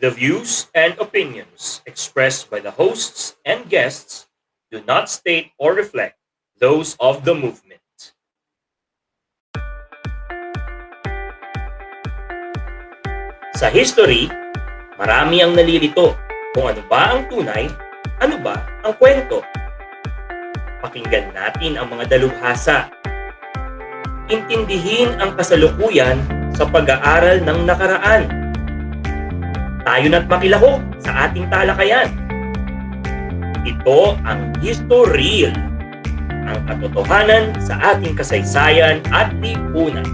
The views and opinions expressed by the hosts and guests do not state or reflect those of the movement. Sa history, marami ang nalilito kung ano ba ang tunay, ano ba ang kwento. Pakinggan natin ang mga dalubhasa. Intindihin ang kasalukuyan sa pag-aaral ng nakaraan. Tayo na't makilahok sa ating talakayan. Ito ang HistoREAL, ang katotohanan sa ating kasaysayan at lipunan.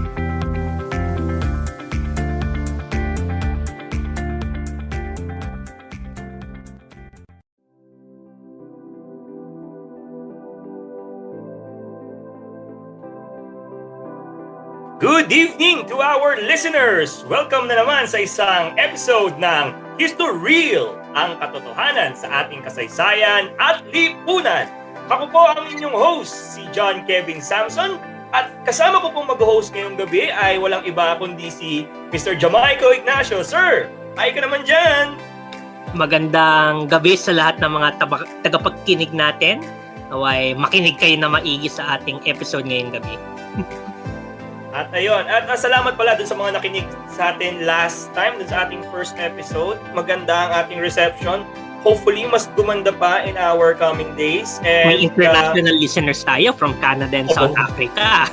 Good evening to our listeners! Welcome na naman sa isang episode ng HistoREAL, ang katotohanan sa ating kasaysayan at lipunan. Ako po ang inyong host, si John Kevin Samson, at kasama ko pong mag-host ngayong gabi ay walang iba kundi si Mr. Jamaico Ignacio. Sir, hi ka naman dyan! Magandang gabi sa lahat ng mga tagapagkinig natin. Naway makinig kayo na maigi sa ating episode ngayong gabi. At ayun, at salamat pala dun sa mga nakinig sa atin last time, dun sa ating first episode. Maganda ang ating reception. Hopefully, mas gumanda pa in our coming days. And, may international listeners tayo from Canada and South Africa.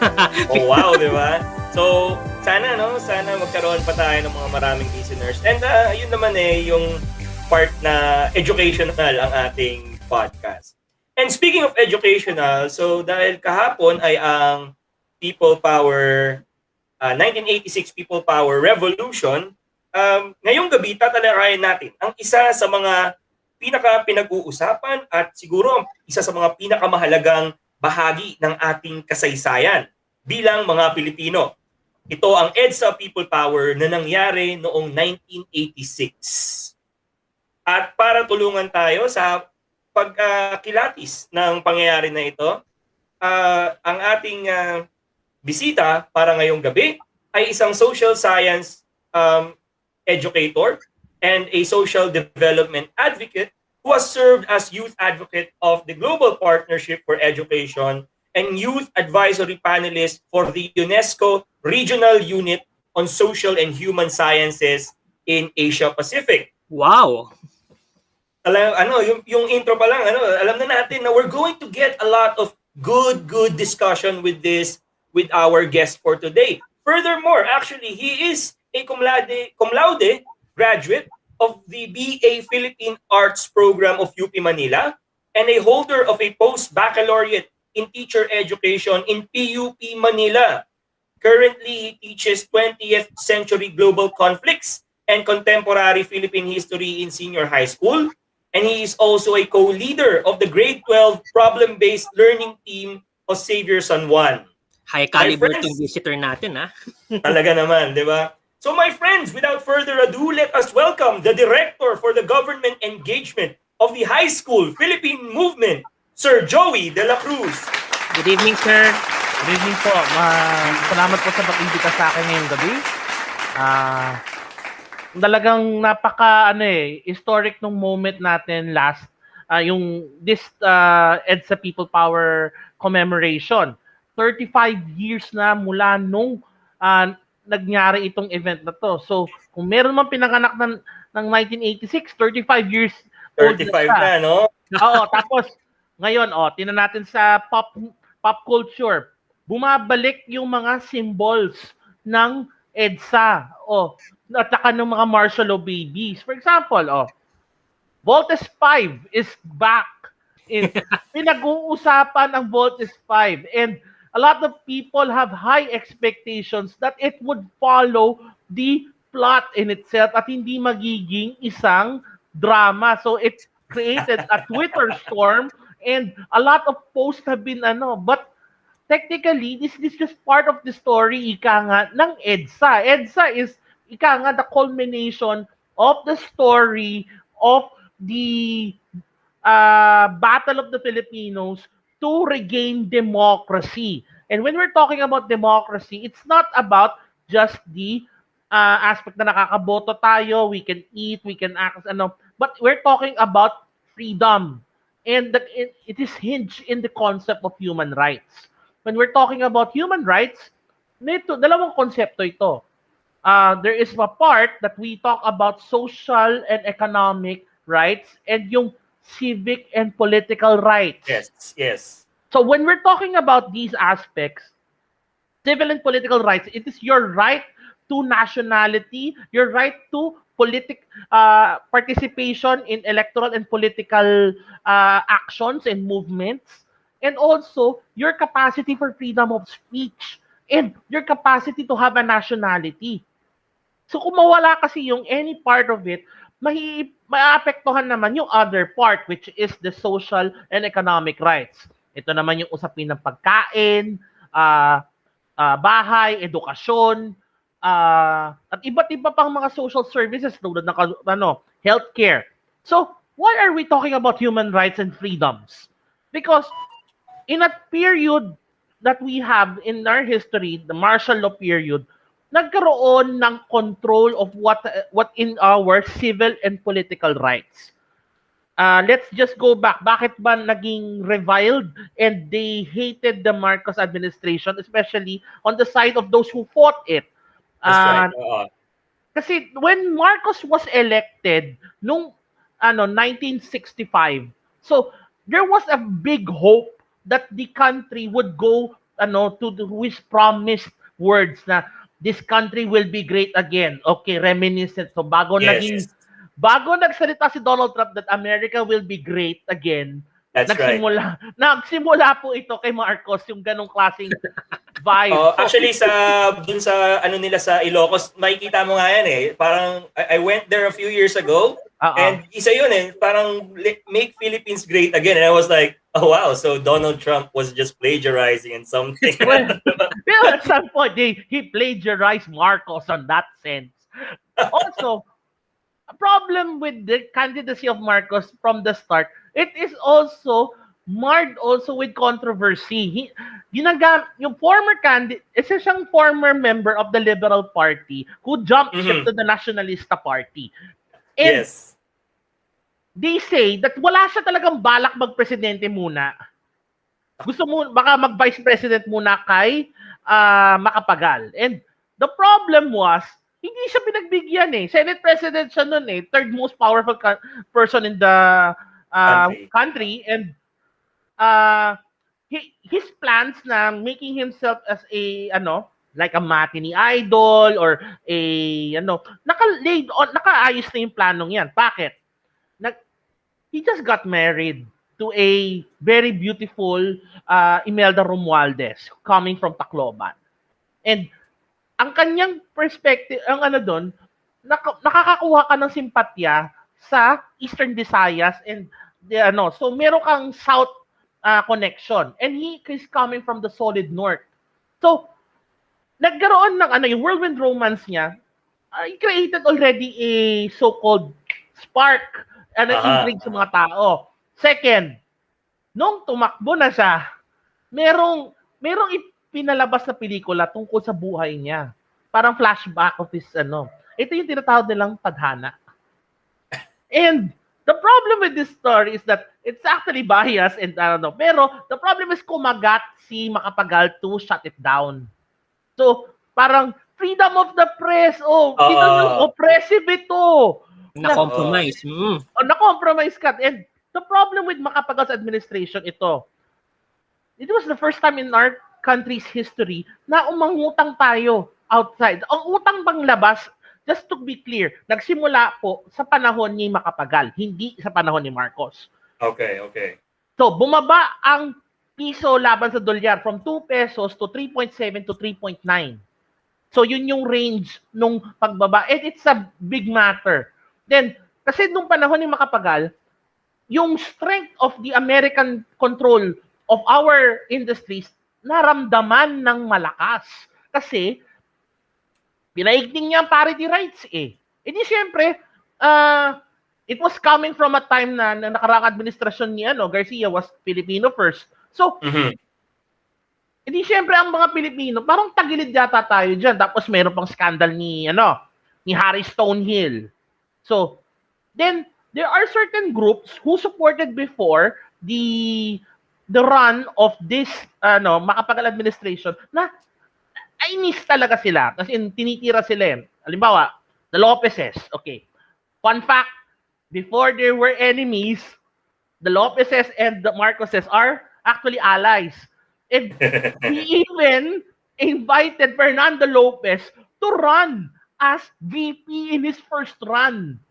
Oh wow, di ba? So, sana magkaroon pa tayo ng mga maraming listeners. And yun naman yung part na educational ang ating podcast. And speaking of educational, so dahil kahapon ay ang People Power 1986 People Power Revolution, ngayong gabi tatalakayin natin ang isa sa mga pinag-uusapan at siguro ang isa sa mga pinakamahalagang bahagi ng ating kasaysayan bilang mga Pilipino. Ito ang EDSA People Power na nangyari noong 1986. At para tulungan tayo sa pagkilatis ng pangyayari na ito, ang ating bisita para ngayong gabi ay isang social science educator and a social development advocate who has served as youth advocate of the Global Partnership for Education and youth advisory panelist for the UNESCO Regional Unit on Social and Human Sciences in Asia Pacific. Wow! Yung intro pa lang, alam na natin na we're going to get a lot of good discussion with our guest for today. Furthermore, actually, he is a cum laude graduate of the BA Philippine Arts Program of UP Manila and a holder of a post-baccalaureate in teacher education in PUP Manila. Currently, he teaches 20th century global conflicts and contemporary Philippine history in senior high school. And he is also a co-leader of the grade 12 problem-based learning team of Xavier School. High caliber itong visitor natin, ha? Talaga naman, di ba? So my friends, without further ado, let us welcome the Director for the Government Engagement of the High School Philippine Movement, Sir Joey Dela Cruz. Good evening, sir. Good evening po. Salamat po sa pag-imbita sa akin ngayong gabi. Talagang historic nung moment natin last, this EDSA People Power commemoration. 35 years na mula nung nagyari itong event na to. So, kung meron man pinanganak ng 1986, 35 years 35 na, no? Oo, tapos ngayon, tingnan natin sa pop culture. Bumabalik yung mga symbols ng EDSA. At saka ng mga martial law babies. For example, Voltes 5 is back. Pinag-uusapan ang Voltes 5. And a lot of people have high expectations that it would follow the plot in itself at hindi magiging isang drama. So it created a Twitter storm and a lot of posts have been but technically this is just part of the story ng EDSA. EDSA is the culmination of the story of the battle of the Filipinos to regain democracy. And when we're talking about democracy, it's not about just the aspect na nakakaboto tayo, we can eat, we can access, but we're talking about freedom. And it is hinged in the concept of human rights. When we're talking about human rights, dalawang konsepto ito. There is a part that we talk about social and economic rights and yung civic and political rights. Yes. So when we're talking about these aspects, civil and political rights, it is your right to nationality, your right to participation in electoral and political actions and movements, and also your capacity for freedom of speech and your capacity to have a nationality. So kung mawala kasi yung any part of it, maapektuhan naman yung other part, which is the social and economic rights. Ito naman yung usapin ng pagkain, bahay, edukasyon, at iba't iba pang mga social services tulad ng healthcare. So, why are we talking about human rights and freedoms? Because in a period that we have in our history, the martial law period, nagkaroon ng control of what in our civil and political rights. Let's just go back. Bakit ba naging reviled and they hated the Marcos administration, especially on the side of those who fought it? That's right. Kasi when Marcos was elected nung 1965, so there was a big hope that the country would go to his promised words na this country will be great again. Okay, reminiscent. So bago nagsalita si Donald Trump that America will be great again, nagsimula po ito kay Marcos yung ganong klaseng vibe. Actually dun sa nila sa Ilocos, makikita mo nga yan eh. Parang I went there a few years ago and isa yun eh, parang make Philippines great again. And I was like, oh wow, so Donald Trump was just plagiarizing and something. Well, at some point, he plagiarized Marcos on that sense. Also, a problem with the candidacy of Marcos from the start, it is also marred also with controversy. Yung former candidate, isa siyang former member of the Liberal Party who jumped ship to the Nationalista Party. And they say that wala siya talagang balak mag-presidente muna. Gusto mo, baka mag-vice president muna kay Macapagal. And the problem was, hindi siya pinagbigyan eh. Senate president siya nun eh. Third most powerful person in the country. And his plans na making himself as a, like a matinee idol or a, nakaayos na yung planong yan. Bakit? He just got married to a very beautiful Imelda Romualdez coming from Tacloban. And ang kanyang perspective, ang doon, nakakakuha ka ng simpatya sa Eastern Visayas and so meron kang South connection. And he is coming from the solid North. So, nagkaroon ng yung whirlwind romance niya, he created already a so-called spark intrigue sa mga tao. Second, nung tumakbo na siya, merong pinalabas na pelikula tungkol sa buhay niya. Parang flashback of his Ito yung tinatawag nilang tadhana. And the problem with this story is that it's actually biased and pero the problem is kumagat si Macapagal to shut it down. So, parang freedom of the press. Kita nyo, oppressive ito. Na-compromise. Na-compromise ka. And the problem with Macapagal's administration, it was the first time in our country's history na umangutang tayo outside. Ang utang bang labas, just to be clear, nagsimula po sa panahon ni Macapagal, hindi sa panahon ni Marcos. Okay. So, bumaba ang piso laban sa dolyar from 2 pesos to 3.7 to 3.9. So, yun yung range nung pagbaba. And it's a big matter. Then, kasi nung panahon ni Macapagal, yung strength of the American control of our industries naramdaman ng malakas. Kasi, pinaigting niya ang parity rights eh. E di siyempre, it was coming from a time na nakaraang administrasyon ni Garcia was Filipino first. So, Hindi syempre ang mga Pilipino, parang tagilid yata tayo dyan. Tapos meron pang scandal ni Harry Stonehill. So, then there are certain groups who supported before the run of this makapagal administration na ay miss talaga sila kasi tinitira sila. Halimbawa, the Lopezes. Okay. Fun fact, before there were enemies, the Lopezes and the Marcoses are actually allies. And we even invited Fernando Lopez to run as VP in his first run.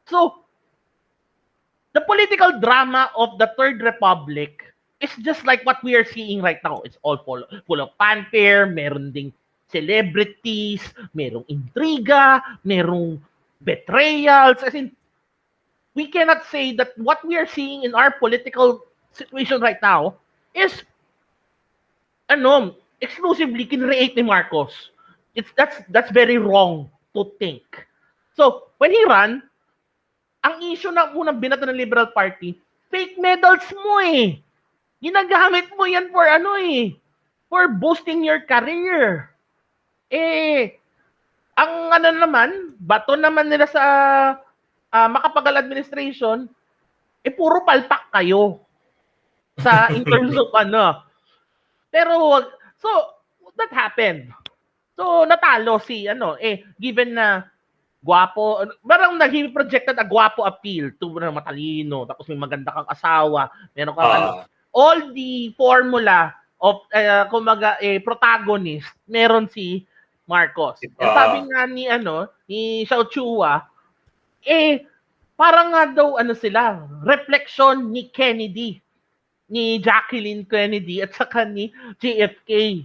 So, the political drama of the Third Republic is just like what we are seeing right now. It's all full of fanfare, meron ding celebrities, merong intriga, merong betrayals. As in, we cannot say that what we are seeing in our political situation right now is exclusively kinreate ni Marcos. That's very wrong to think. So, when he ran, ang issue na unang binato ng Liberal Party, fake medals mo eh. Ginagamit mo yan for for boosting your career. Ang naman, bato naman nila sa makapagal administration, puro palpak kayo in terms of Pero, so, that happened. So, natalo given na gwapo, parang naging projected a gwapo appeal to matalino, tapos may maganda kang asawa, meron kang all the formula of protagonist, meron si Marcos. Sabi nga ni Xiao Chua, parang nga daw sila, reflection ni Kennedy, ni Jacqueline Kennedy at saka ni JFK.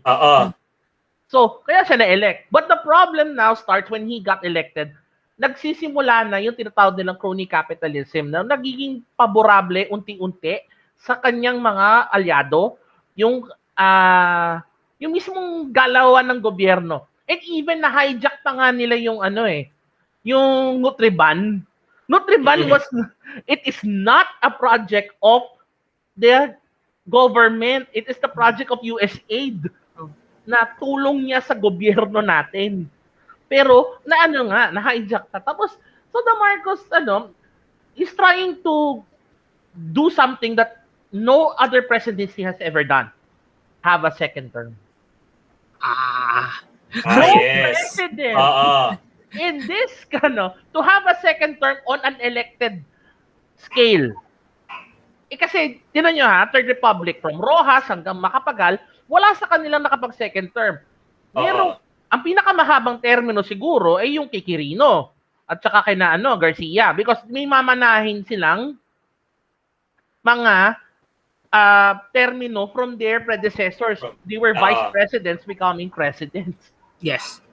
So, kaya siya na-elect. But the problem now starts when he got elected. Nagsisimula na yung tinatawag nilang crony capitalism na nagiging paborable unti-unti sa kanyang mga alyado, yung mismong galawan ng gobyerno. And even na-hijack pa nga nila yung yung Nutriban. Nutriban it is not a project of the government. It is the project of USAID na tulong niya sa gobyerno natin. Pero, na-hijack na. Tapos, so the Marcos, is trying to do something that no other presidency has ever done. Have a second term. Yes. President in this, to have a second term on an elected scale. Kasi, tinan nyo Third Republic, from Rojas hanggang Makapagal, wala sa kanilang nakapag-second term. Ang pinakamahabang termino siguro ay yung kay Quirino at saka kay Garcia, because may mamanahin silang mga termino from their predecessors. They were vice presidents becoming presidents. Yes.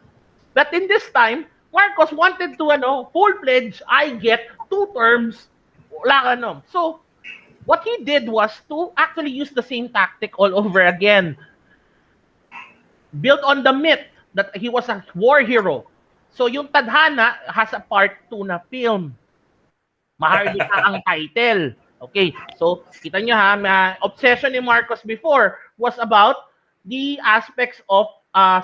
But in this time, Marcos wanted to full-fledged, I get 2 terms. Wala So, what he did was to actually use the same tactic all over again. Built on the myth that he was a war hero. So yung Tadhana has a part 2 na film. Maharlika ang title. Okay, so kita nyo obsession ni Marcos before was about the aspects of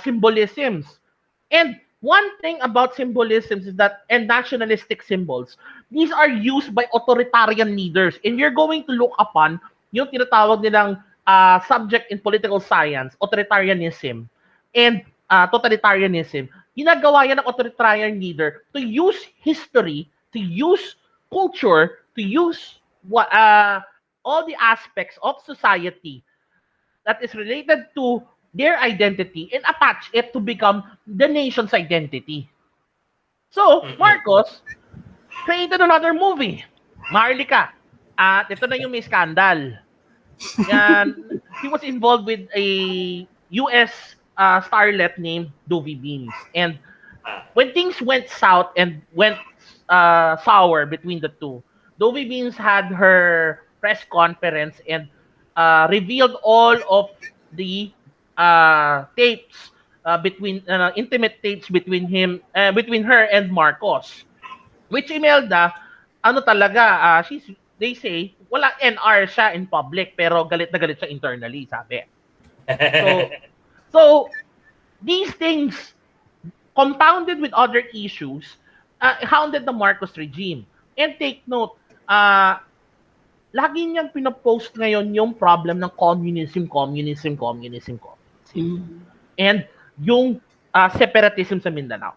symbolisms. And one thing about symbolisms is that, and nationalistic symbols, these are used by authoritarian leaders. And you're going to look upon yung tinatawag nilang subject in political science, authoritarianism, and totalitarianism. Ginagawa yan ng authoritarian leader to use history, to use culture, to use all the aspects of society that is related to their identity and attach it to become the nation's identity. So, Marcos created another movie, Maharlika. At ito na yung may scandal. And he was involved with a US starlet named Dovie Beans. And when things went south and went sour between the two, Dovie Beans had her press conference and revealed all of the tapes between intimate tapes between her and Marcos, which Imelda talaga they say wala NR siya in public pero galit na galit siya internally, sabi. So these things compounded with other issues hounded the Marcos regime. And take note, lagi niyang pinopost ngayon yung problem ng communism. And yung separatism sa Mindanao.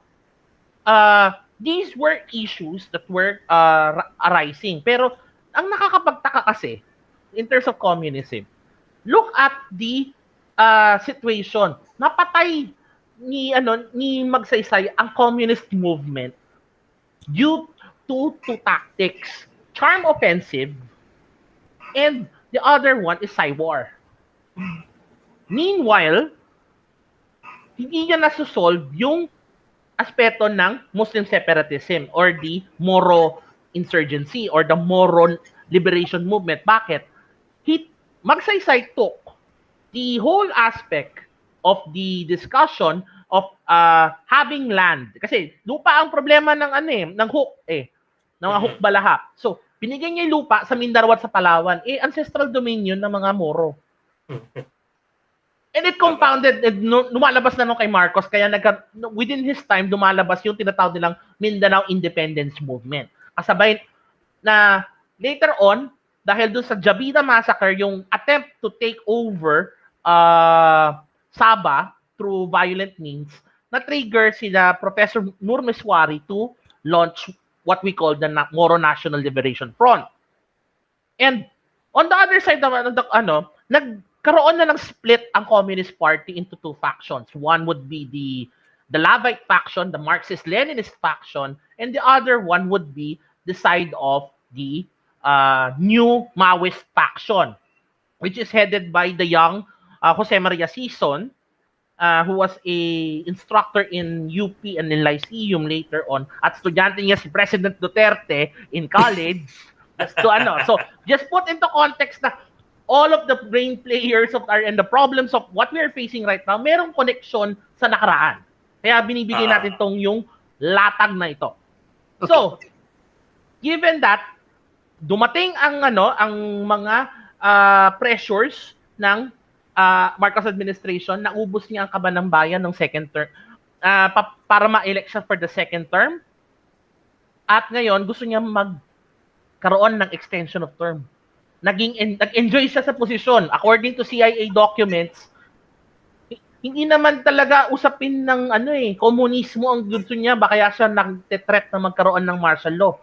These were issues that were arising. Pero ang nakakapagtaka kasi, in terms of communism, look at the situation. Napatay ni Magsaysay ang communist movement due to two tactics. Charm offensive and the other one is Cywar. Meanwhile, hindi niya nasusolve yung aspeto ng Muslim separatism or the Moro insurgency or the Moro liberation movement. Bakit? Magsaysay took the whole aspect of the discussion of having land. Kasi lupa ang problema ng hook ng mga hook balaha. So, binigyan niya yung lupa sa Mindanao at sa Palawan. Ancestral dominion ng mga Moro. And it compounded, lumalabas na nung kay Marcos, kaya within his time, lumalabas yung tinatawag nilang Mindanao Independence Movement. Kasabay na later on, dahil dun sa Jabida Massacre, yung attempt to take over Sabah through violent means, na-trigger sila Professor Nur Meswari to launch what we call the Moro National Liberation Front. And on the other side naman, nagkaroon na ng split ang Communist Party into two factions. One would be the Lavite faction, the Marxist-Leninist faction, and the other one would be the side of the new Maoist faction, which is headed by the young Jose Maria Sison, who was a instructor in UP and in Lyceum later on, at estudyante niya si President Duterte in college. So just put into context na all of the brain players and the problems of what we are facing right now, merong connection sa nakaraan. Kaya binibigay natin tong yung latag na ito. Okay. So, given that, dumating ang mga pressures ng Marcos administration, naubos niya ang kaban ng bayan ng second term para ma-elect siya for the second term. At ngayon, gusto niya magkaroon ng extension of term. Nag-enjoy siya sa posisyon. According to CIA documents, hindi naman talaga usapin ng komunismo ang gusto niya, baka kaya siya nag-threat na magkaroon ng martial law.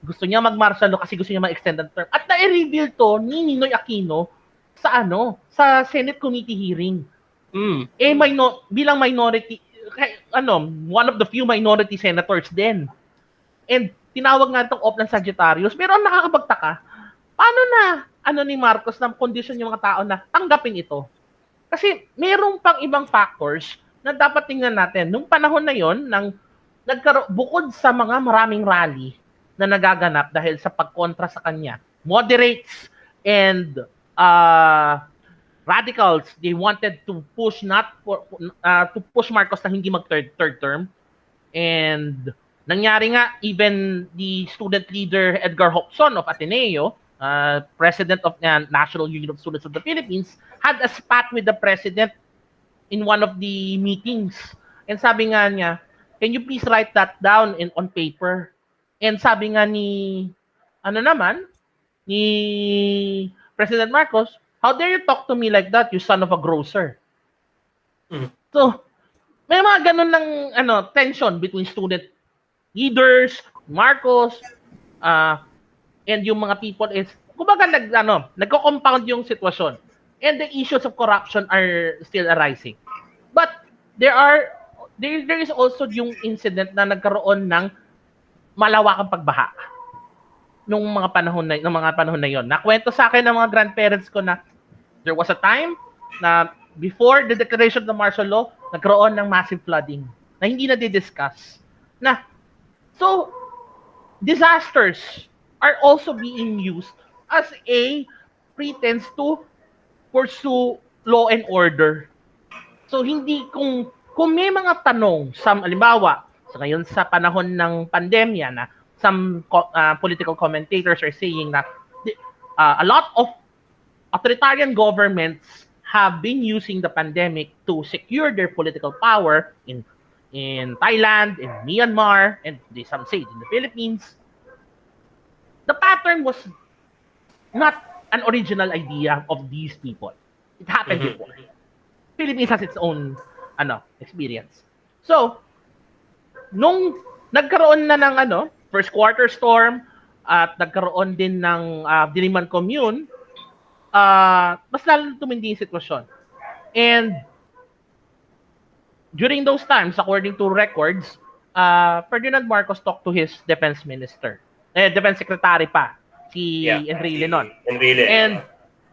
Gusto niya mag-martial law kasi gusto niya ma-extend ang term. At na-reveal to ni Ninoy Aquino sa Senate committee hearing. Bilang minority, one of the few minority senators din. And tinawag nga itong Oplan Sagittarius. Pero ang nakakapagtaka, paano na ni Marcos na condition yung mga tao na tanggapin ito? Kasi merong pang ibang factors na dapat tingnan natin. Nung panahon na yon, bukod sa mga maraming rally na nagaganap dahil sa pagkontra sa kanya, moderates and radicals, they wanted to push Marcos na hindi mag-third term. And nangyari nga, even the student leader Edgar Hopson of Ateneo, president of the National Union of Students of the Philippines, had a spat with the president in one of the meetings. And sabi nga niya, can you please write that down on paper? And sabi nga ni President Marcos, how dare you talk to me like that, you son of a grocer? So, may mga ganun ng tension between student leaders, Marcos, and yung mga people is, kumbaga nagko-compound yung sitwasyon. And the issues of corruption are still arising. But there is also yung incident na nagkaroon ng malawakang pagbaha nung mga panahon na yon. Nakwento sa akin ng mga grandparents ko na there was a time na before the declaration of the martial law, nagkaroon ng massive flooding na hindi na di-discuss. So, disasters are also being used as a pretense to pursue law and order. So, kung may mga tanong, halimbawa, ngayon sa panahon ng pandemya na some political commentators are saying that a lot of authoritarian governments have been using the pandemic to secure their political power in Thailand, in Myanmar, and some say in the Philippines. The pattern was not an original idea of these people. It happened before. Philippines has its own experience. So, nung nagkaroon na ng first quarter storm at nagkaroon din ng Diliman Commune, mas lalo tumindi yung sitwasyon. And during those times, according to records, Ferdinand Marcos talked to his defense secretary pa, si Enrile nun. And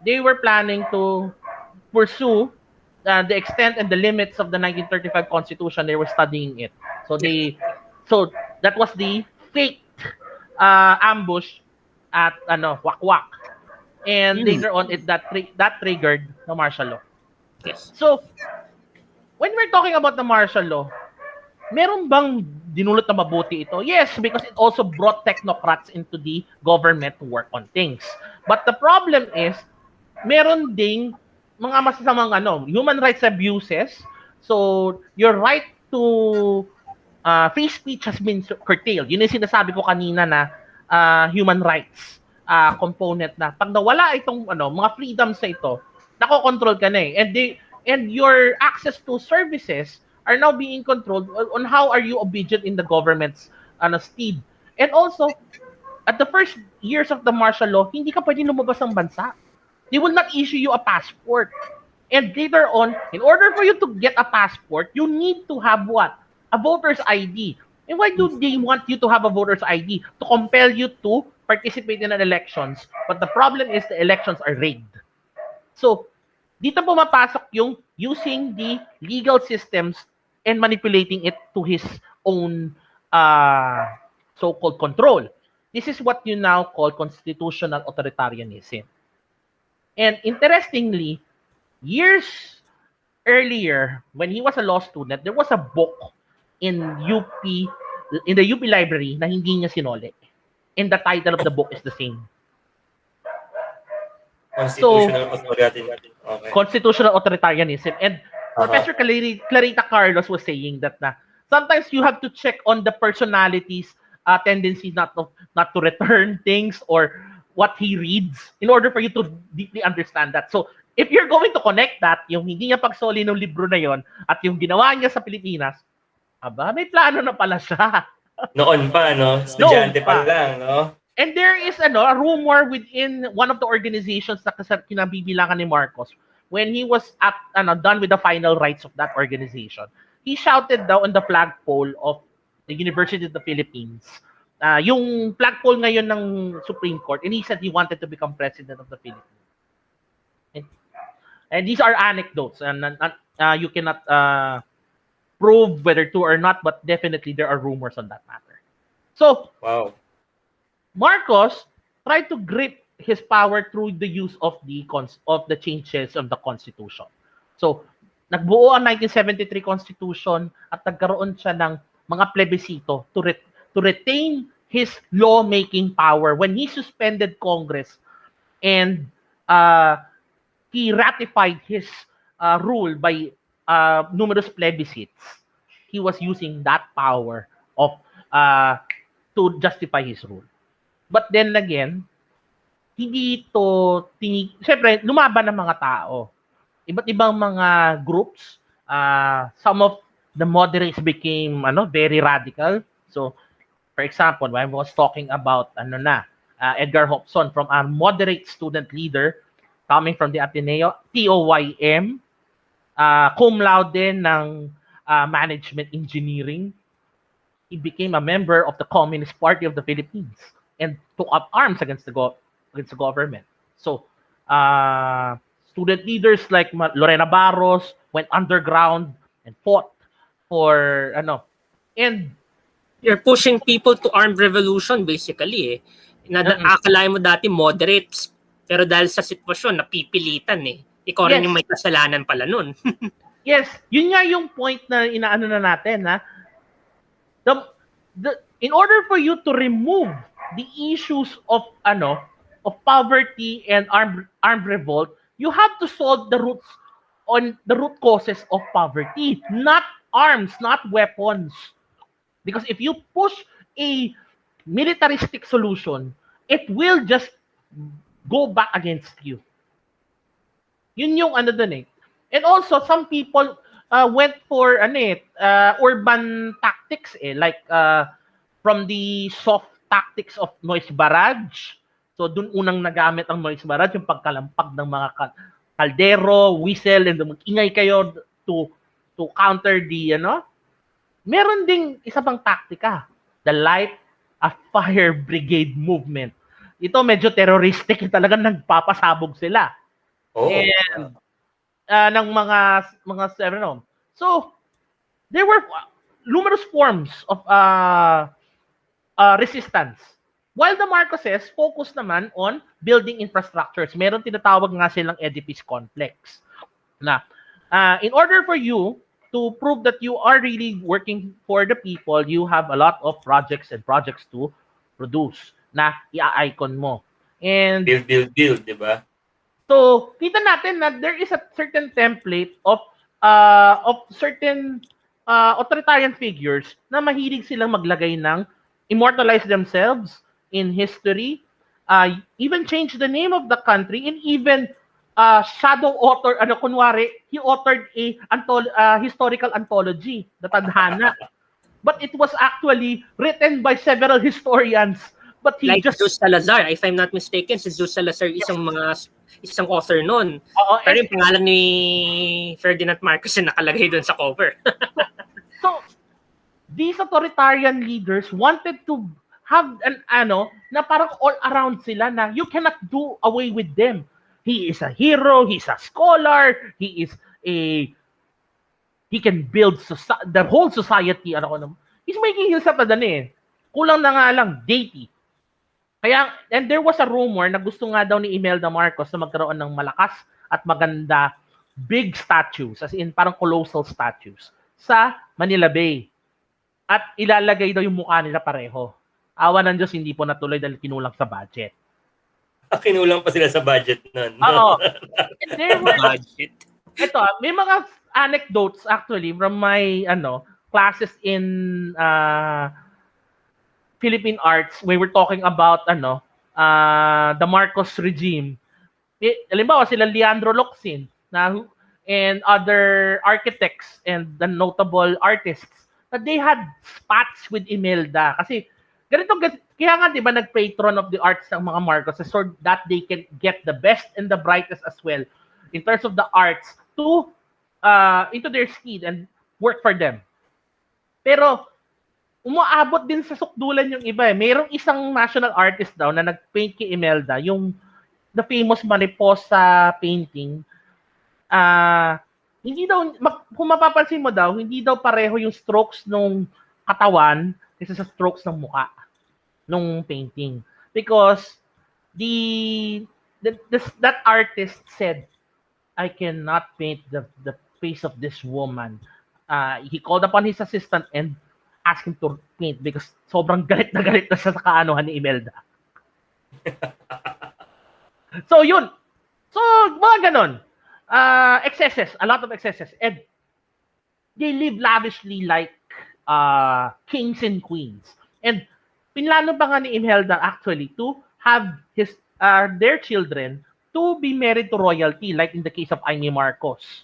they were planning to pursue the extent and the limits of the 1935 Constitution. They were studying it. So that was the faked ambush at Wakwak. And later on, that triggered the martial law. Yes. So, when we're talking about the martial law, meron bang dinulot na mabuti ito? Yes, because it also brought technocrats into the government to work on things. But the problem is, meron ding mga masasamang human rights abuses. So, your right to free speech has been curtailed. Yun yung sinasabi ko kanina na human rights component na pag nawala itong mga freedoms sa ito, nakokontrol ka na eh. And your access to services are now being controlled on how are you obedient in the government's steed. And also, at the first years of the martial law, hindi ka pwede lumabas ng bansa. They will not issue you a passport. And later on, in order for you to get a passport, you need to have what? A voter's ID. And why do they want you to have a voter's ID? To compel you to participate in an elections. But the problem is the elections are rigged. So, dito pumapasok yung using the legal systems and manipulating it to his own so-called control. This is what you now call constitutional authoritarianism. And interestingly, years earlier, when he was a law student, there was a book in the UP library na hindi niya sinoli. And the title of the book is the same. Constitutional authoritarianism. And Professor Clarita Carlos was saying that sometimes you have to check on the personality's tendency not to return things or what he reads in order for you to deeply understand that. So, if you're going to connect that, yung hindi niya pagsoli ng libro na yon at yung ginawa niya sa Pilipinas, may plano na pala siya. Noon pa, no? Estudyante pa lang, no? And there is a rumor within one of the organizations na kinabibilangan ni Marcos when he was done with the final rites of that organization. He shouted down on the flagpole of the University of the Philippines, yung flagpole ngayon ng Supreme Court, and he said he wanted to become president of the Philippines. And these are anecdotes, and you cannot prove whether true or not, but definitely there are rumors on that matter. So, wow. Marcos tried to grip his power through the use of the changes of the Constitution. So, nagbuo ang 1973 Constitution at nagkaroon siya ng mga plebisito to retain his lawmaking power when he suspended Congress and he ratified his rule by numerous plebiscites. He was using that power to justify his rule. But then again, hindi ito siyempre lumaban ng mga tao. Iba't ibang mga groups, some of the moderates became very radical. So, for example, when I was talking about Edgar Hopson from a moderate student leader coming from the Ateneo, TOYM, cum laude ng management engineering, he became a member of the Communist Party of the Philippines and took up arms against the government. So, student leaders like Lorena Barros went underground and fought for and you're pushing people to armed revolution basically eh. Akalain mo dati moderates, pero dahil sa sitwasyon napipilitan eh. Ikaw rin yung may kasalanan pala nun. Yes, yun nga yung point na inaano na natin in order for you to remove the issues of poverty and armed revolt, you have to solve the roots on the root causes of poverty, not arms, not weapons. Because if you push a militaristic solution, it will just go back against you. Yun yung ano dun eh. And also, some people went for urban tactics eh. Like, from the soft tactics of noise barrage. So, dun unang nagamit ang noise barrage, yung pagkalampag ng mga kaldero, whistle, and mag-ingay kayo to counter the, Meron ding isa pang taktika, the light a fire brigade movement. Ito medyo terroristic, talagang nagpapasabog sila. And ng mga So there were numerous forms of resistance. While the Marcoses focused naman on building infrastructures. Meron tinatawag nga silang Oedipus complex. Na in order for you to prove that you are really working for the people, you have a lot of projects to produce na i-icon mo. And build, di ba? So, kita natin na there is a certain template of certain authoritarian figures na mahilig silang maglagay ng immortalize themselves in history, even change the name of the country, and even shadow author, kunwari, he authored a historical anthology, the Tadhana. But it was actually written by several historians. But he like just... Jose Salazar, if I'm not mistaken, si Jose Salazar isang author nun. Pero yung pangalan ni Ferdinand Marcos yung nakalagay doon sa cover. So, these authoritarian leaders wanted to have na parang all around sila na you cannot do away with them. He is a hero, he's a scholar, he can build the whole society. He's making himself kulang na nga lang, deity. Kaya, and there was a rumor na gusto nga daw ni Imelda Marcos na magkaroon ng malakas at maganda big statues, as in parang colossal statues, sa Manila Bay. At ilalagay daw yung mukha nila pareho. Awa ng Diyos, hindi po natuloy dahil kinulang sa budget. Kinulang pa sila sa budget nun. Oo. There were, ito, may mga anecdotes actually from my classes in Philippine arts. We were talking about the Marcos regime. Halimbawa sila Leandro Locsin and other architects and the notable artists that they had spats with Imelda kasi ganito, kaya nga 'di ba nag-patron of the arts ng mga Marcos so that they can get the best and the brightest as well in terms of the arts to into their skin and work for them. Pero umaabot din sa sukdulan yung iba eh. Mayroong isang national artist daw na nag-paint kay Imelda, yung the famous mariposa painting. Hindi daw, kung mapapansin mo daw, hindi daw pareho yung strokes ng katawan kasi sa strokes ng mukha nung painting. Because that artist said, I cannot paint the face of this woman. He called upon his assistant and asked him to paint because sobrang galit na sa kaanuhan ni Imelda. So, yun. So, mga ganon. Excesses, a lot of excesses. And they live lavishly like kings and queens. And pinlano pa nga ni Imelda actually to have their children to be married to royalty, like in the case of Aimee Marcos.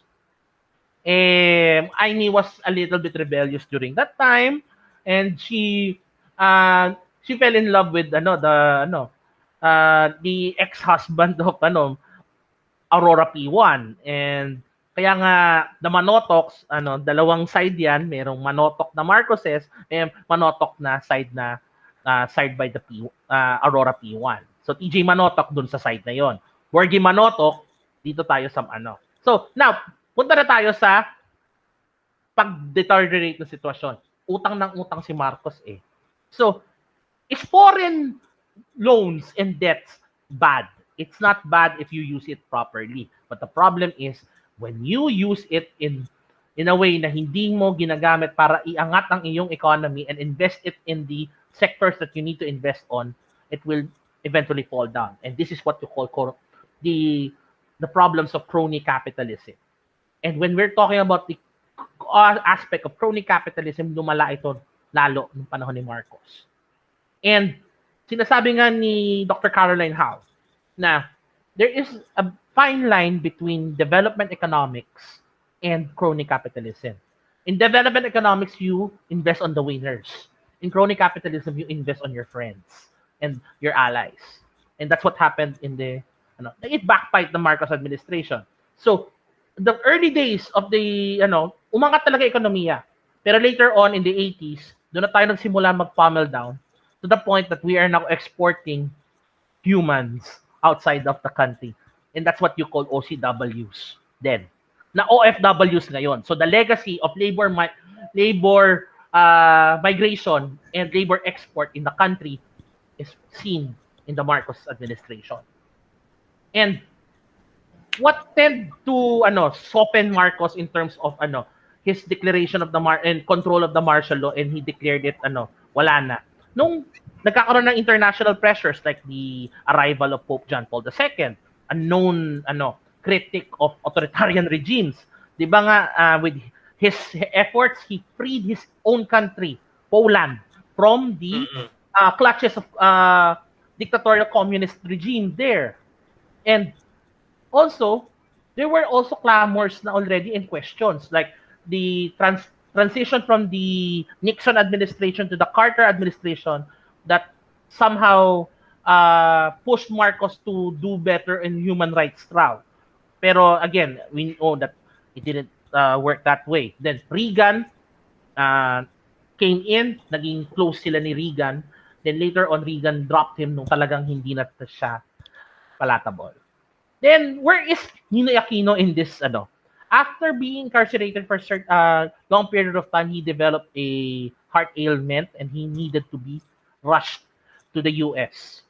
Aimee was a little bit rebellious during that time, and she fell in love with the ex-husband of Aurora P1, and kaya nga the Manotocs, dalawang side yan, merong Manotok na Marcoses, and Manotok na side by the Aurora P1. So TJ Manotok dun sa side na yon. Borgie Manotok, dito tayo sa So now, punta na tayo sa pag-deteriorate ng sitwasyon. Utang ng utang si Marcos eh. So, is foreign loans and debts bad? It's not bad if you use it properly. But the problem is, when you use it in a way na hindi mo ginagamit para iangat ang iyong economy and invest it in the sectors that you need to invest on, it will eventually fall down. And this is what you call the problems of crony capitalism. And when we're talking about the aspect of crony capitalism, lumala ito lalo ng panahon ni Marcos. And sinasabi nga ni Dr. Caroline Howe na there is a fine line between development economics and crony capitalism. In development economics, you invest on the winners. In crony capitalism, you invest on your friends and your allies. And that's what happened in the, it backfired the Marcos administration. So, the early days of the, umangat talaga ekonomiya. Pero later on, in the 80s, doon na tayo nagsimula mag-pummel down to the point that we are now exporting humans outside of the country. And that's what you call OCWs then. Na OFWs ngayon. So the legacy of labor migration and labor export in the country is seen in the Marcos administration. And what tend to soften Marcos in terms of his declaration of the and control of the martial law, and he declared it wala na. Nung nagkakaroon ng international pressures like the arrival of Pope John Paul II, a known critic of authoritarian regimes, 'di ba nga with his efforts he freed his own country, Poland, from the clutches of dictatorial communist regime there. And also there were also clamors na already in questions like the transition from the Nixon administration to the Carter administration that somehow pushed Marcos to do better in human rights trial. Pero again, we know that it didn't work that way. Then Reagan came in, naging close sila ni Reagan. Then later on, Reagan dropped him nung talagang hindi na siya palatable. Then where is Ninoy Aquino in this? After being incarcerated for a long period of time, he developed a heart ailment and he needed to be rushed to the US.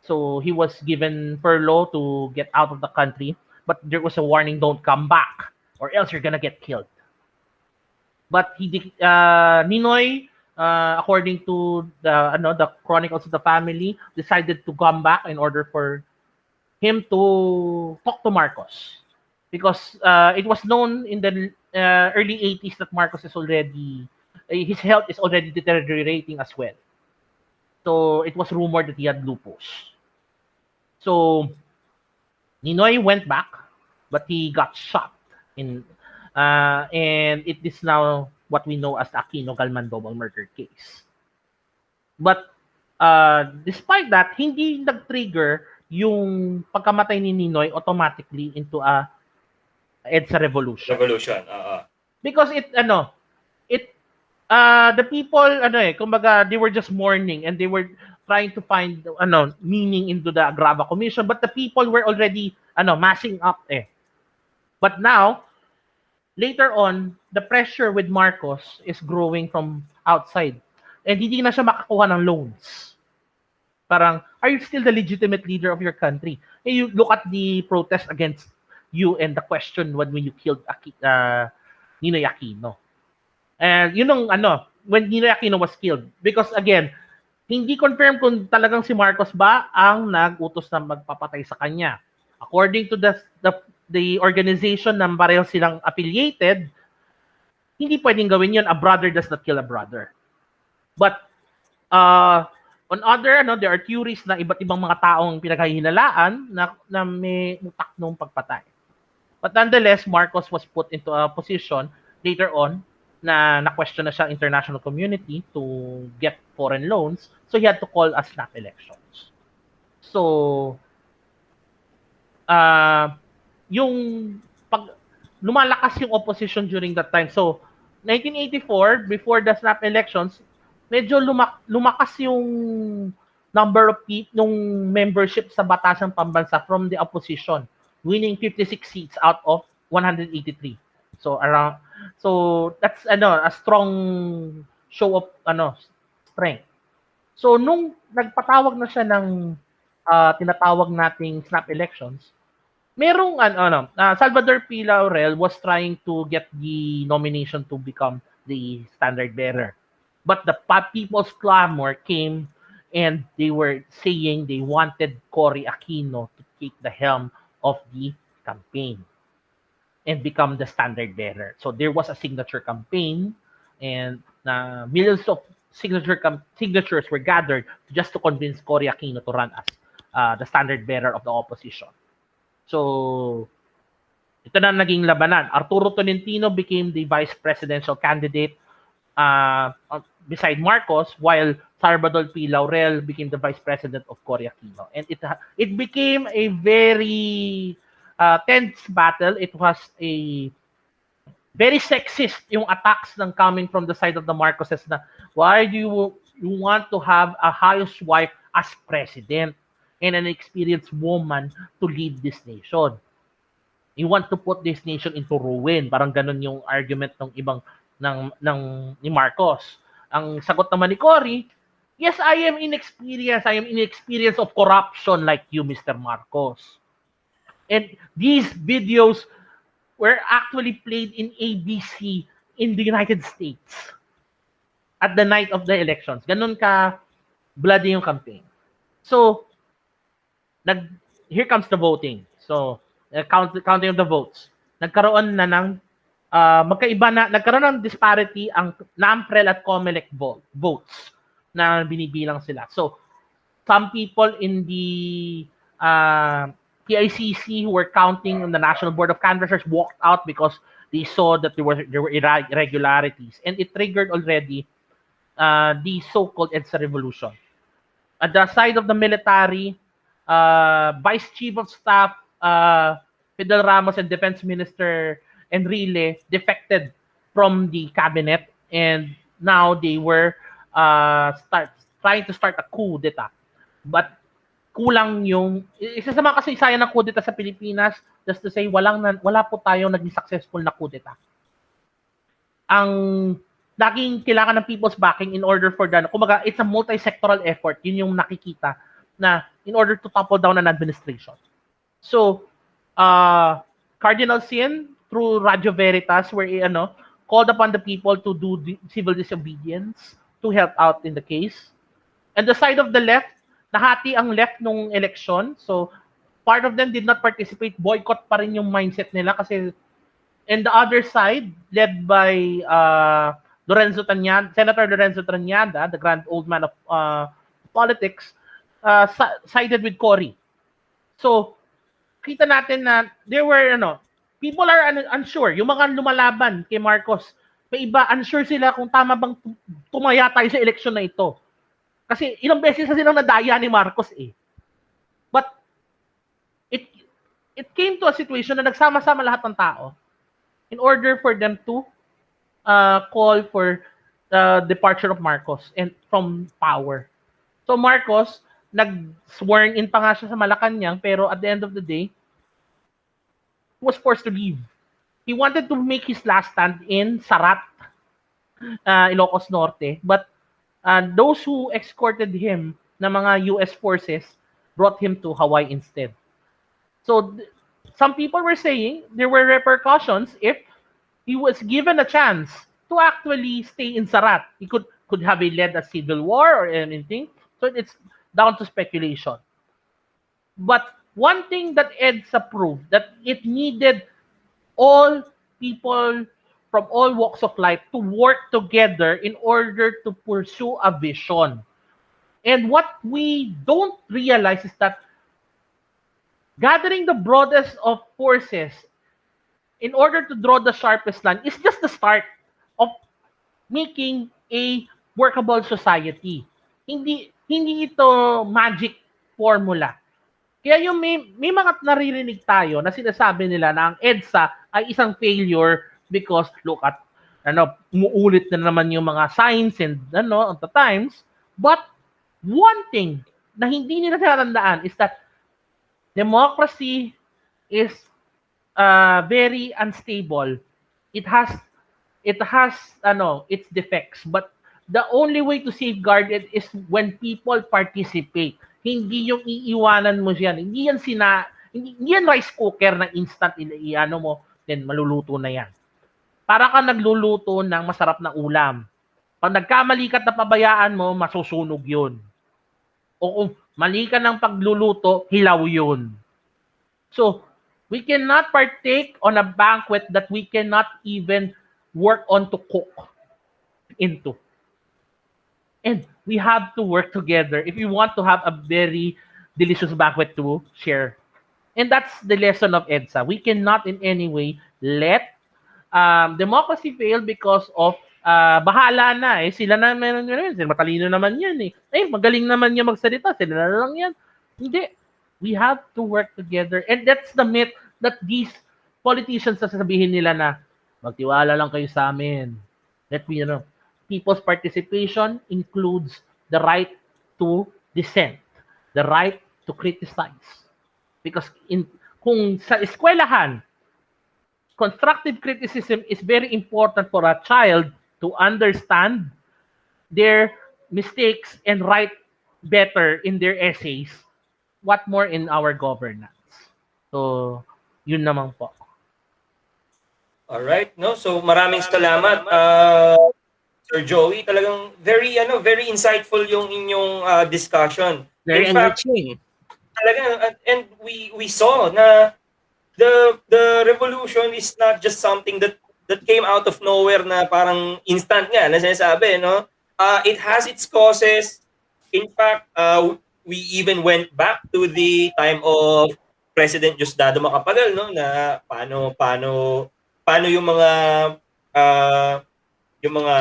So he was given furlough to get out of the country, but there was a warning: don't come back, or else you're gonna get killed. But Ninoy, according to the chronicles of the family, decided to come back in order for him to talk to Marcos, because it was known in the early 80s that Marcos is already, his health is already deteriorating as well. So it was rumored that he had lupus. So Ninoy went back, but he got shot and it is now what we know as the Aquino Galman double murder case. But despite that, hindi nag-trigger yung pagkamatay ni Ninoy automatically into a EDSA revolution. Because the people kumbaga they were just mourning and they were trying to find meaning into the Agrava Commission, but the people were already massing up But now later on, the pressure with Marcos is growing from outside. And hindi na siya makakuha ng loans. Parang, are you still the legitimate leader of your country? And you look at the protest against you and the question when you killed Ninoy Aquino. And when Ninoy Aquino was killed. Because again, hindi confirm kung talagang si Marcos ba ang nag-utos na magpapatay sa kanya. According to the organization na pareho silang affiliated, hindi pwedeng gawin yun. A brother does not kill a brother. But on other, there are theories na iba't ibang mga taong pinaghihinalaan na may utak nung pagpatay. But nonetheless, Marcos was put into a position later on na question na siya international community to get foreign loans. So he had to call a snap elections. So, lumalakas yung opposition during that time. So, 1984, before the snap elections, medyo lumakas yung number of nung membership sa Batasang Pambansa from the opposition, winning 56 seats out of 183. So that's a strong show of strength. So nung nagpatawag na siya ng tinatawag nating snap elections, merong Salvador P. Laurel was trying to get the nomination to become the standard bearer. But the people's clamor came and they were saying they wanted Cory Aquino to take the helm of the campaign. and become the standard bearer. So there was a signature campaign, and millions of signatures were gathered just to convince Cory Aquino to run as the standard bearer of the opposition. So ito na naging labanan. Arturo Tolentino became the vice presidential candidate beside Marcos, while Salvador P. Laurel became the vice president of Cory Aquino. And it became a very tense battle. It was a very sexist yung attacks ng coming from the side of the Marcoses na why do you want to have a housewife as president and an experienced woman to lead this nation? You want to put this nation into ruin. Parang ganun yung argument ng ibang ni Marcos. Ang sagot naman ni Cory, yes, I am inexperienced. I am inexperienced of corruption like you, Mr. Marcos. And these videos were actually played in ABC in the United States at the night of the elections. Ganun ka bloody yung campaign. So, here comes the voting. So, counting of the votes. Nagkaroon na ng nagkaroon ng disparity ang NAMPREL at COMELEC votes na binibilang sila. So, some people in the PICC who were counting on the National Board of Canvassers walked out because they saw that there were irregularities, and it triggered already the so-called EDSA revolution. At the side of the military, Vice Chief of Staff Fidel Ramos and Defense Minister Enrile defected from the cabinet, and now they were trying to start a coup d'etat. But kulang yung isa sa mga kasaysayan ng coup d'etat sa Pilipinas, just to say wala po tayong naging successful na coup d'etat. Ang laging kailangan ng people's backing in order for kumbaga it's a multi-sectoral effort. Yun yung nakikita na in order to topple down an administration. So Cardinal Sin through Radio Veritas were called upon the people to do civil disobedience to help out in the case. And the side of the left, nahati ang left nung election. So, part of them did not participate. Boycott pa rin yung mindset nila kasi and the other side, led by Senator Lorenzo Tanyada, the grand old man of politics, sided with Cory. So, kita natin na there were, people are unsure. Yung mga lumalaban kay Marcos, may iba, unsure sila kung tama bang tumaya tayo sa eleksyon na ito. Kasi ilang beses na silang nadaya ni Marcos eh. But it came to a situation na nagsama-sama lahat ng tao in order for them to call for the departure of Marcos and from power. So Marcos, nag-swearing in pa nga siya sa Malacanang, pero at the end of the day, he was forced to leave. He wanted to make his last stand in Sarat, Ilocos Norte, but those who escorted him na mga US forces brought him to Hawaii instead. So some people were saying there were repercussions if he was given a chance to actually stay in Sarat. He could have led a civil war or anything. So it's down to speculation. But one thing that EDSA proved, that it needed all people from all walks of life to work together in order to pursue a vision. And what we don't realize is that gathering the broadest of forces in order to draw the sharpest line is just the start of making a workable society. Hindi ito magic formula. Kaya yung may mga naririnig tayo na sinasabi nila na ang EDSA ay isang failure because look at umuulit na naman yung mga signs and at the times. But one thing na hindi nila tatandaan is that democracy is very unstable. It has its defects, but the only way to safeguard it is when people participate. Hindi yung iiwanan mo siya. Hindi yan rice cooker na instant mo, then maluluto na yan. Para ka nagluluto ng masarap na ulam. Pag nagkamali ka at pabayaan mo, masusunog yun. O kung mali ka ng pagluluto, hilaw yun. So, We cannot partake on a banquet that we cannot even work on to cook into. And we have to work together if we want to have a very delicious banquet to share. And that's the lesson of EDSA. We cannot in any way let democracy fail because of bahala na eh. Sila na meron yun. Matalino naman yan eh. Magaling naman yan magsalita. Sila na lang yan. Hindi. We have to work together. And that's the myth that these politicians sasabihin nila na magtiwala lang kayo sa amin. Let me, people's participation includes the right to dissent, the right to criticize. Because kung sa eskwelahan, constructive criticism is very important for a child to understand their mistakes and write better in their essays. What more in our governance? So, yun naman po. Alright, no? So maraming salamat, Sir Joey. Talagang very insightful yung inyong discussion. Very In fact, enriching. talaga, and we saw na the revolution is not just something that came out of nowhere na parang instant nga na sinasabi, no? It has its causes. In fact, we even went back to the time of President Diosdado Macapagal, no, na paano yung mga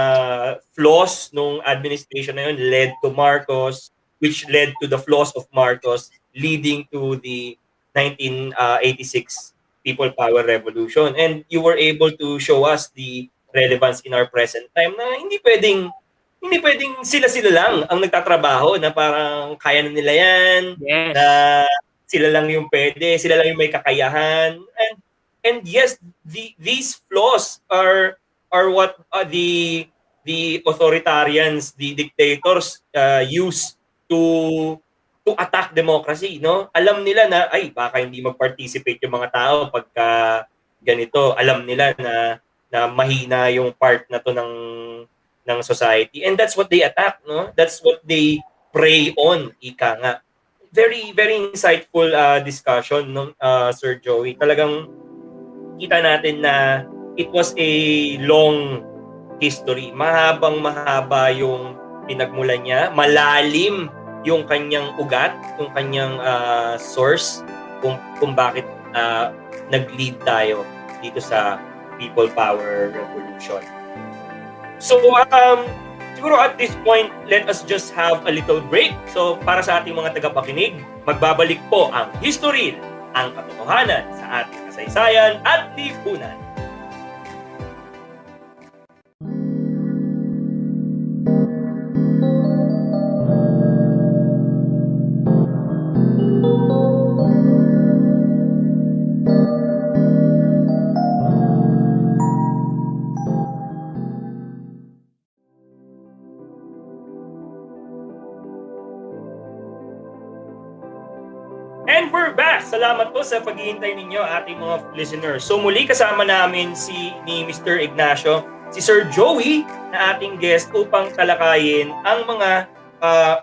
flaws nung administration na yun led to Marcos, which led to the flaws of Marcos, leading to the 1986 People Power Revolution. And you were able to show us the relevance in our present time na hindi pwedeng sila lang ang nagtatrabaho na parang kaya na nila yan, Yes. na sila lang yung pwede, sila lang yung may kakayahan. And yes, these flaws are what the authoritarians, the dictators use to attack democracy, no? Alam nila na baka hindi mag-participate yung mga tao pagka ganito. Alam nila na mahina yung part na to ng society, and that's what they attack, no? That's what they prey on, ika nga. Very very insightful discussion, no, Sir Joey. Talagang kita natin na it was a long history. Mahaba yung pinagmulan niya, malalim yung kanyang ugat, yung kanyang source kung bakit nag-lead tayo dito sa People Power Revolution. So, siguro at this point, let us just have a little break. So, para sa ating mga tagapakinig, magbabalik po ang HistoREAL, ang katotohanan sa ating kasaysayan at lipunan. And we're back! Salamat po sa paghihintay ninyo, ating mga listeners. So muli kasama namin ni Mr. Ignacio, si Sir Joey na ating guest upang talakayin ang mga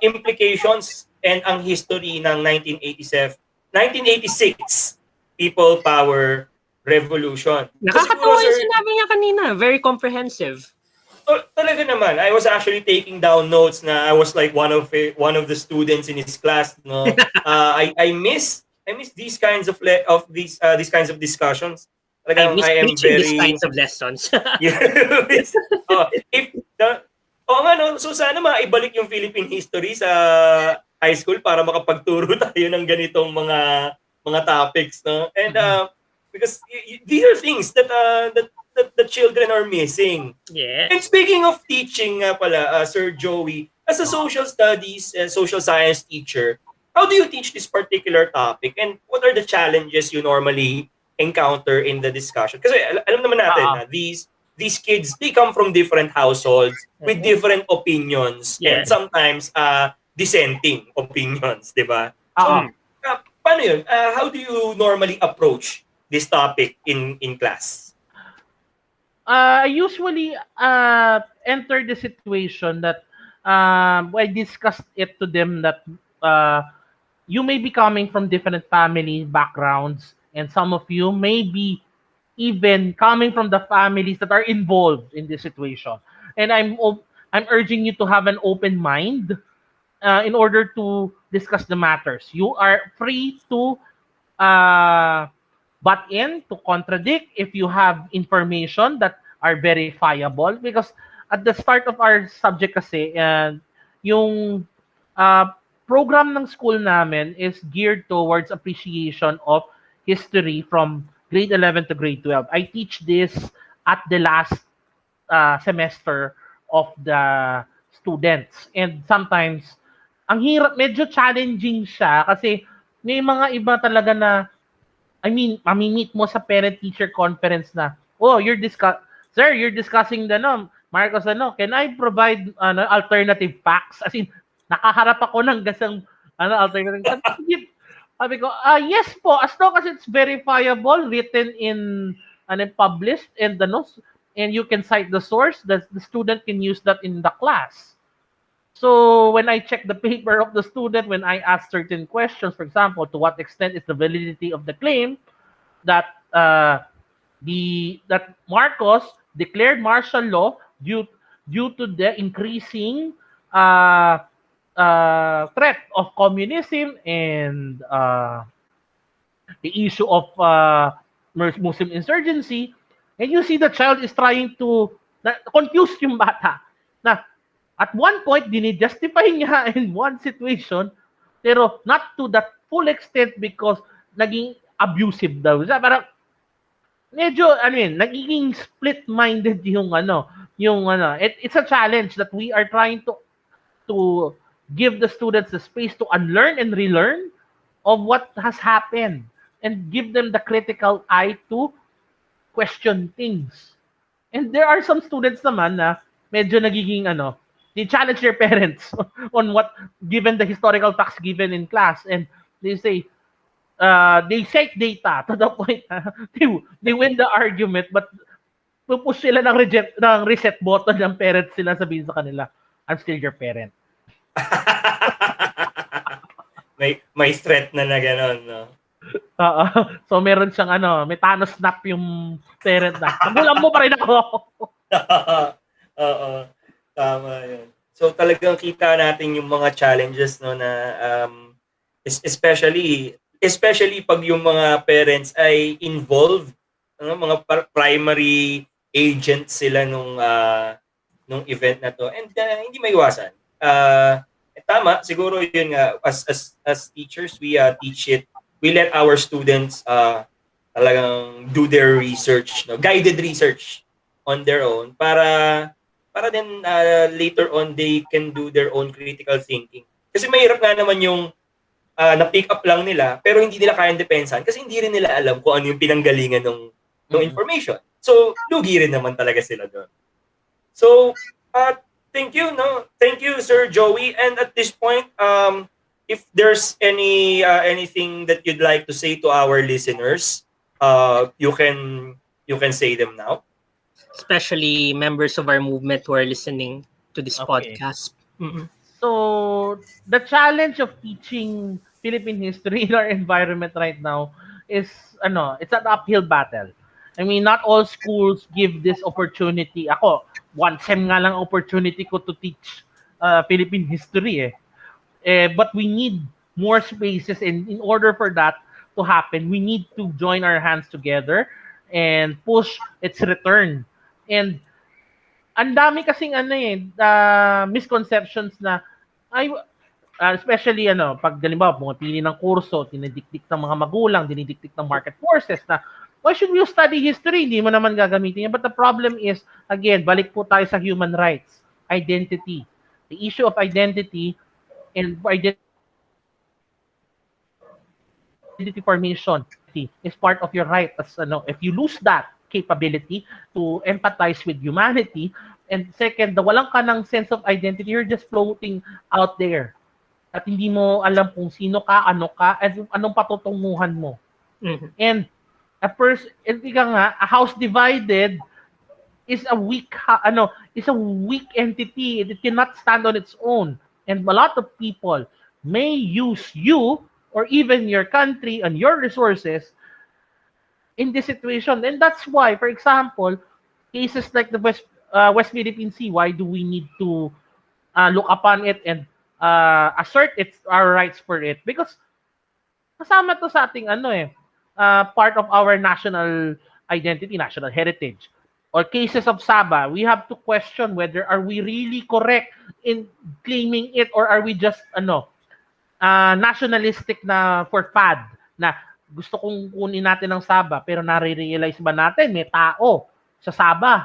implications and ang history ng 1986 People Power Revolution. Nakakatawa yung sinabi niya kanina. Very comprehensive. Talaga naman, I was actually taking down notes na I was like one of the students in his class, no. I miss these kinds of these kinds of discussions. I miss am teaching very these kinds of lessons. So sana maibalik yung Philippine history sa high school para makapagturo tayo ng ganitong mga topics, no. And because these are things that the children are missing. Yeah. And speaking of teaching pala, Sir Joey, as a social studies, social science teacher, how do you teach this particular topic? And what are the challenges you normally encounter in the discussion? Kasi alam naman natin na these kids, they come from different households with different opinions and sometimes dissenting opinions, di ba? So, paano yun? How do you normally approach this topic in class? I usually enter the situation that I discussed it to them that you may be coming from different family backgrounds and some of you may be even coming from the families that are involved in this situation. And I'm urging you to have an open mind in order to discuss the matters. You are free to butt in, to contradict if you have information that are verifiable, because at the start of our subject kasi, yung program ng school namin is geared towards appreciation of history from grade 11 to grade 12. I teach this at the last semester of the students. And sometimes, ang hirap, medyo challenging siya kasi may mga iba talaga na, mamimit mo sa parent-teacher conference na, sir, you're discussing the, Marcos, can I provide alternative facts? As in, nakaharap ako ng gasang alternative. Sabi ko, yes po, as long as it's verifiable, written in, published, and you can cite the source, the student can use that in the class. So when I check the paper of the student, when I ask certain questions, for example, to what extent is the validity of the claim that that Marcos declared martial law due to the increasing threat of communism and the issue of Muslim insurgency, and you see the child is trying to confuse yung bata. Na at one point, dinidestify niya in one situation, pero not to that full extent because naging abusive daw siya. Parang medyo, nagiging split-minded it's a challenge that we are trying to give the students the space to unlearn and relearn of what has happened and give them the critical eye to question things. And there are some students naman na medyo nagiging they challenge their parents on what, given the historical facts given in class, and they say, they cite data to the point they win the argument, but pupush sila ng reset button ng parents sila, sabihin sa kanila, I'm still your parent. may threat na gano'n, no? So meron siyang may Thanos snap yung parent na. Magulang mo pa rin ako. Oo. Tama yun. So talagang kita natin yung mga challenges, no, na especially pag yung mga parents ay involved, mga primary agents sila nung event na to, and hindi maiwasan. Tama, siguro yun nga, as teachers, we teach it. We let our students talagang do their research, no, guided research on their own para then later on they can do their own critical thinking. Kasi mahirap nga naman yung na-pick up lang nila pero hindi nila kayang depensahan kasi hindi rin nila alam kung ano yung pinanggalingan ng information. So, lugi rin naman talaga sila doon. So, thank you, no? Thank you, Sir Joey. And at this point, if there's anything that you'd like to say to our listeners, you can say them now. Especially members of our movement who are listening to this podcast. Mm-hmm. So, the challenge of teaching Philippine history in our environment right now is, it's an uphill battle. I mean, not all schools give this opportunity. Ako, one sem nga lang opportunity ko to teach Philippine history. But we need more spaces, and in order for that to happen, we need to join our hands together and push its return. And ang dami kasing misconceptions na especially pag halimbawa pumipili ng kurso, dinidikdik ng mga magulang, dinidikdik ng market forces na why should you study history? Hindi mo naman gagamitin yan. But the problem is, again, balik po tayo sa human rights, identity. The issue of identity and identity formation is part of your right. As if you lose that capability to empathize with humanity, and second, walang ka ng sense of identity, you're just floating out there. At hindi mo alam kung sino ka, ano ka, at anong patutunguhan mo. Mm-hmm. And a house divided is a weak entity. It cannot stand on its own. And a lot of people may use you or even your country and your resources in this situation. And that's why, for example, cases like the West Philippine Sea, why do we need to look upon it and assert our rights for it? Because kasama to sa ating part of our national identity, national heritage. Or cases of Sabah, we have to question whether are we really correct in claiming it, or are we just nationalistic na for fad, na gusto kong kunin natin ang Sabah, pero nare-realize ba natin may tao sa Sabah?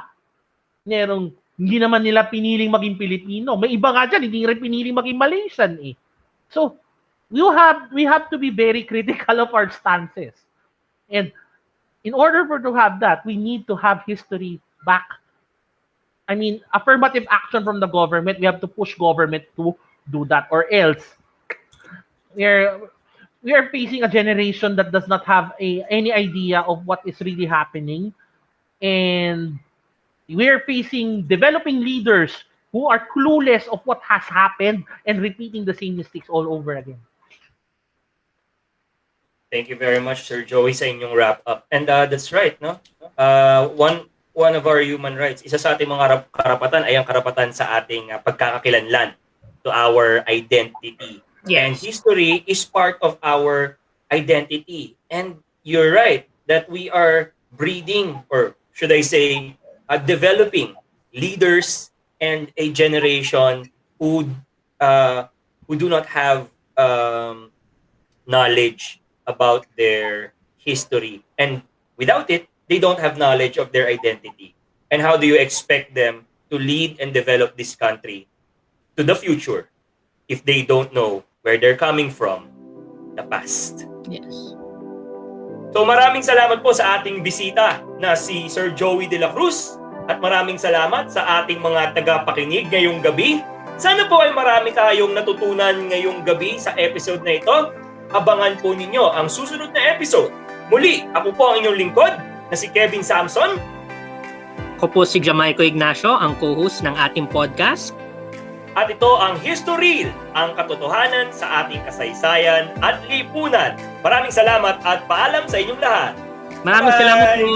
Hindi naman nila piniling maging Pilipino. May iba nga dyan, hindi rin piniling maging Malaysian eh. So, we have to be very critical of our stances. And in order to have that, we need to have history back. I mean, affirmative action from the government. We have to push government to do that, or else we are facing a generation that does not have any idea of what is really happening, and we are facing developing leaders who are clueless of what has happened and repeating the same mistakes all over again. Thank you very much, Sir Joey, sa inyong wrap-up. And that's right, no? One of our human rights, isa sa ating mga karapatan ay ang karapatan sa ating pagkakakilanlan, to our identity. Yes. And history is part of our identity. And you're right that we are breeding, or should I say, developing leaders and a generation who do not have knowledge about their history, and without it, they don't have knowledge of their identity. And how do you expect them to lead and develop this country to the future if they don't know where they're coming from, the past? Yes. So maraming salamat po sa ating bisita na si Sir Joey Dela Cruz, at maraming salamat sa ating mga tagapakinig ngayong gabi. Sana po ay marami tayong natutunan ngayong gabi sa episode na ito. Abangan po ninyo ang susunod na episode. Muli, ako po ang inyong lingkod na si Kevin Samson. Ako po si Jamaico Ignacio, ang co-host ng ating podcast. At ito ang HistoREAL, ang katotohanan sa ating kasaysayan at lipunan. Maraming salamat at paalam sa inyong lahat. Maraming Bye! salamat po.